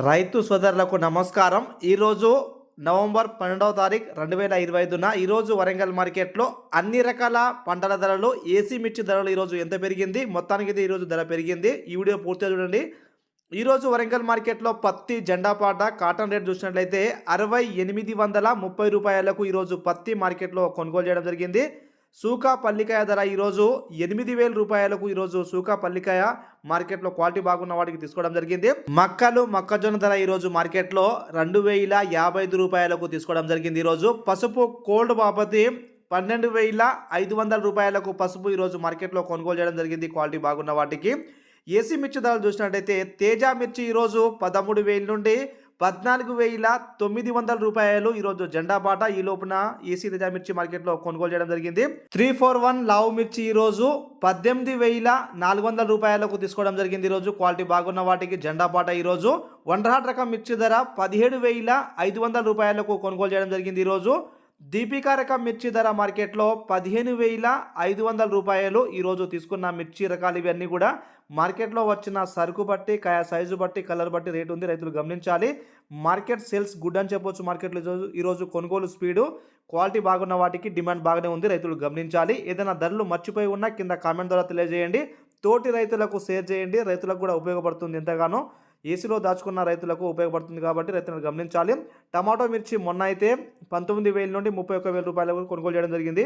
రైతు సోదరులకు నమస్కారం. ఈరోజు నవంబర్ 12వ తారీఖు 2025న ఈరోజు వరంగల్ మార్కెట్లో అన్ని రకాల పంటల ధరలు, ఏసీ మిర్చి ధరలు ఈరోజు ఎంత పెరిగింది, మొత్తానికి అయితే ఈరోజు ధర పెరిగింది. ఈ వీడియో పూర్తిగా చూడండి. ఈరోజు వరంగల్ మార్కెట్లో పత్తి జెండాపాట కాటన్ రేట్ చూసినట్లయితే 6830 రూపాయలకు ఈరోజు పత్తి మార్కెట్లో కొనుగోలు చేయడం జరిగింది. సూకా పల్లికాయ ధర ఈరోజు 8000 రూపాయలకు ఈరోజు సూకా పల్లికాయ మార్కెట్లో క్వాలిటీ బాగున్న వాటికి తీసుకోవడం జరిగింది. మొక్కజొన్న ధర ఈరోజు మార్కెట్లో 2055 రూపాయలకు తీసుకోవడం జరిగింది. ఈరోజు పసుపు కోల్డ్ బాపతి 12500 రూపాయలకు పసుపు ఈరోజు మార్కెట్లో కొనుగోలు చేయడం జరిగింది క్వాలిటీ బాగున్న వాటికి. ఏసీ మిర్చి ధరలు చూసినట్టయితే తేజ మిర్చి ఈరోజు 13,000 నుండి 14,900 రూపాయలు ఈరోజు జెండా బాట. ఈ లోపున ఏసీ తేజ మిర్చి మార్కెట్లో కొనుగోలు చేయడం జరిగింది. 341 లావు మిర్చి ఈరోజు 18,400 రూపాయలకు తీసుకోవడం జరిగింది. ఈరోజు క్వాలిటీ బాగున్న వాటికి జెండా బాట. ఈరోజు వండర్హాట్ రకం మిర్చి ధర 17,500 రూపాయలకు కొనుగోలు చేయడం జరిగింది. ఈరోజు దీపికా రకం మిర్చి ధర మార్కెట్లో 15,500 రూపాయలు ఈరోజు తీసుకున్న మిర్చి రకాలు ఇవన్నీ కూడా మార్కెట్లో వచ్చిన సరుకు బట్టి, కాయ సైజు బట్టి, కలర్ బట్టి రేటు ఉంది. రైతులు గమనించాలి. మార్కెట్ సేల్స్ గుడ్ అని చెప్పొచ్చు. మార్కెట్లో ఈరోజు కొనుగోలు స్పీడు, క్వాలిటీ బాగున్న వాటికి డిమాండ్ బాగానే ఉంది. రైతులు గమనించాలి. ఏదైనా ధరలు మర్చిపోయి ఉన్నా కింద కామెంట్ ద్వారా తెలియజేయండి. తోటి రైతులకు షేర్ చేయండి. రైతులకు కూడా ఉపయోగపడుతుంది. ఎంతగానో ఏసీలో దాచుకున్న రైతులకు ఉపయోగపడుతుంది కాబట్టి రైతులను గమనించాలి. టమాటో మిర్చి మొన్న అయితే 19,000 నుండి 31,000 రూపాయలకు కొనుగోలు చేయడం జరిగింది.